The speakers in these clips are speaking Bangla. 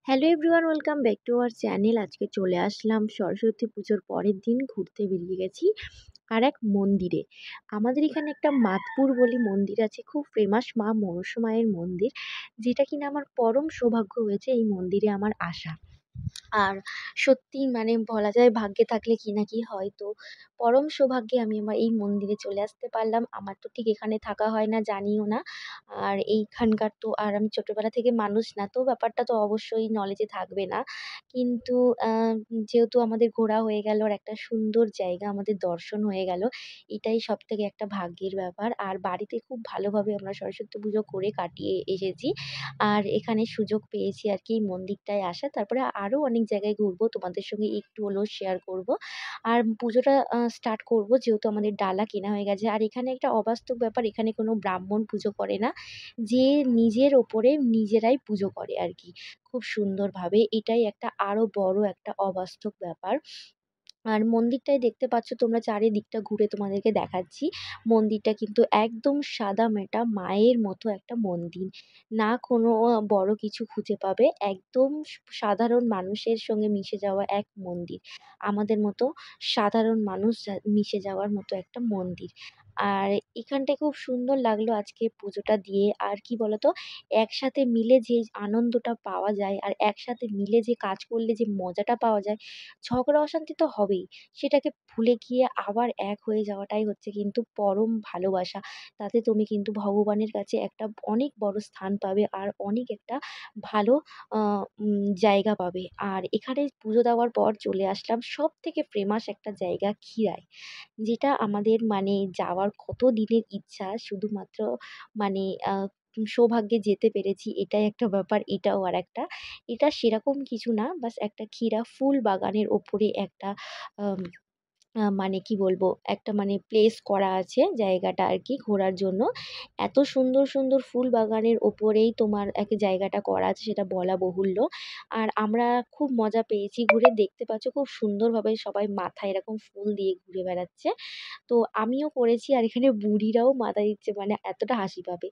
Hello everyone, welcome back to our channel. আজকে চলে আসলাম সরস্বতী পুজোর পরের দিন ঘুরতে বেরিয়ে গেছি আর এক মন্দিরে। আমাদের এখানে একটা মাতপুর বলে মন্দির আছে, খুব ফেমাস মা মনসা মায়ের মন্দির, যেটা কিনা আমার পরম সৌভাগ্য হয়েছে এই মন্দিরে আমার আসা। আর সত্যিই মানে বলা যায় ভাগ্যে থাকলে কি না কি হয়। তো পরম সৌভাগ্যে আমি আমার এই মন্দিরে চলে আসতে পারলাম। আমার তো ঠিক এখানে থাকা হয় না, জানিও না। আর এইখানকার তো আর আমি ছোটবেলা থেকে মানুষ না, তো ব্যাপারটা তো অবশ্যই নলেজে থাকবে না। কিন্তু আ যেহেতু আমাদের ঘোরা হয়ে গেল আর একটা সুন্দর জায়গা আমাদের দর্শন হয়ে গেল, এটাই সবথেকে একটা ভাগ্যের ব্যাপার। আর বাড়িতে খুব ভালোভাবে আমরা সরস্বতী পুজো করে কাটিয়ে এসেছি। আর এখানে সুযোগ পেয়েছি আরকি এই মন্দিরটায় আসার। তারপরে আরও অনেক জায়গায় ঘুরবো, তোমাদের সঙ্গে একটু হলেও শেয়ার করব। আর পুজোটা স্টার্ট করব, যেহেতু আমাদের ডালা কেনা হয়ে গেছে। আর এখানে একটা অবাস্তব ব্যাপার, এখানে কোনো ব্রাহ্মণ পুজো করে না। যে নিজের ওপরে নিজেরাই পুজো করে আরকি, খুব সুন্দরভাবে। এটাই একটা আরও বড় একটা অবাস্তব ব্যাপার। আর মন্দিরটায় দেখতে পাচ্ছ তোমরা, চারিদিকটা ঘুরে তোমাদেরকে দেখাচ্ছি। মন্দিরটা কিন্তু একদম সাদামাটা মায়ের মতো একটা মন্দির। না কোনো বড় কিছু খুঁজে পাবে। একদম সাধারণ মানুষের সঙ্গে মিশে যাওয়া এক মন্দির। আমাদের মতো সাধারণ মানুষ মিশে যাওয়ার মতো একটা মন্দির। আর এখানটায় খুব সুন্দর লাগলো আজকে পুজোটা দিয়ে। আর কি বলতো? একসাথে মিলে যে আনন্দটা পাওয়া যায় আর একসাথে মিলে যে কাজ করলে যে মজাটা পাওয়া যায়, ঝগড়া অশান্তি তো হবেই। সেটাকে ভুলে গিয়ে আবার এক হয়ে যাওয়াটাই হচ্ছে কিন্তু পরম ভালোবাসা। তাতে তুমি কিন্তু ভগবানের কাছে একটা অনেক বড় স্থান পাবে আর অনেক একটা ভালো আ জায়গা পাবে। আর এখানে পুজো দেওয়ার পর চলে আসলাম সবথেকে ফেমাস একটা জায়গা ক্ষীরাই। যেটা আমাদের মানে যাওয়ার কত দিনের ইচ্ছা, শুধুমাত্র মানে আ সৌভাগ্যে যেতে পেরেছি, এটাই একটা ব্যাপার, এটাও আরেকটা। এটা সেরকম কিছু না, বাস একটা ক্ষীরা ফুল বাগানের ওপরে একটা আম মানে কি বলবো? একটা মানে প্লেস করা আছে জায়গাটা আরকি ঘোরার জন্য। এত সুন্দর, সুন্দর ফুল বাগানের ওপরেই তোমার জায়গাটা করা আছে, সেটা বলা বাহুল্য। আর আমরা খুব মজা পেয়েছি ঘুরে। দেখতে পাচ্ছ খুব সুন্দরভাবে সবাই মাথায় এরকম ফুল দিয়ে ঘুরে বেড়াচ্ছে। তো আমিও করেছি আর এখানে বুড়িরাও মাথা দিচ্ছে, মানে এতটা হাসি পাবে।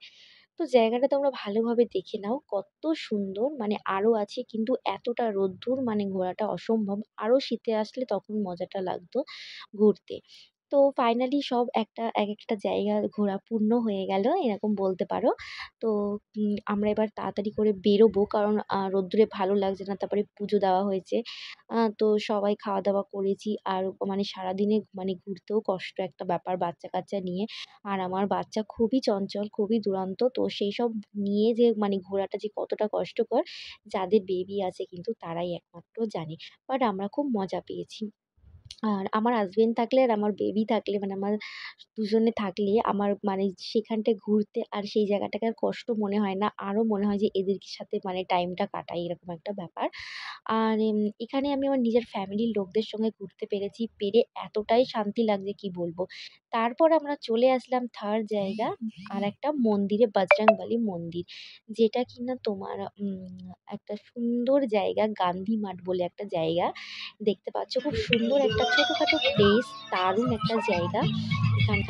তো জায়গাটা তোমরা ভালোভাবে দেখে নাও, কত সুন্দর! মানে আরো আছে, কিন্তু এতটা রোদ্দুর, মানে ঘোরাটা অসম্ভব। আরো শীতে আসলে তখন মজাটা লাগতো ঘুরতে। তো ফাইনালি সব একেকটা জায়গা ঘোরা পূর্ণ হয়ে গেল, এরকম বলতে পারো। তো আমরা এবার তাড়াতাড়ি করে বেরোবো, কারণ রোদ্দুরে ভালো লাগছে না। তারপরে পুজো দেওয়া হয়েছে। তো সবাই খাওয়া-দাওয়া করেছি। আর মানে সারাদিনে মানে ঘুরতেও কষ্ট একটা ব্যাপার বাচ্চা-কাচ্চা নিয়ে। আর আমার বাচ্চা খুবই চঞ্চল, খুবই দুরন্ত। তো সেইসব নিয়ে যে মানে ঘোরাটা যে কতটা কষ্টকর, যাদের বেবি আছে কিন্তু তারাই একমাত্র জানে। বাট আমরা খুব মজা পেয়েছি। আর আমার হাসব্যান্ড থাকলে আর আমার বেবি থাকলে, মানে আমার দুজনে থাকলে আমার মানে সেখানটায় ঘুরতে আর সেই জায়গাটাকে আর কষ্ট মনে হয় না। আরো মনে হয় যে এদের সাথে মানে টাইমটা কাটাই, এরকম একটা ব্যাপার। আর এখানে আমি আমার নিজের ফ্যামিলির লোকদের সঙ্গে ঘুরতে পেরেছি। পেরে এতটাই শান্তি লাগছে কি বলবো। তারপর আমরা চলে আসলাম 3rd জায়গা, আরেকটা মন্দিরে, বজরংবলী মন্দির। যেটা কিনা তোমার একটা সুন্দর জায়গা, গান্ধী মাঠ বলে একটা জায়গা। দেখতে পাচ্ছ খুব সুন্দর একটা ছোটখাটো প্লেস, দারুণ একটা জায়গা। এখানকার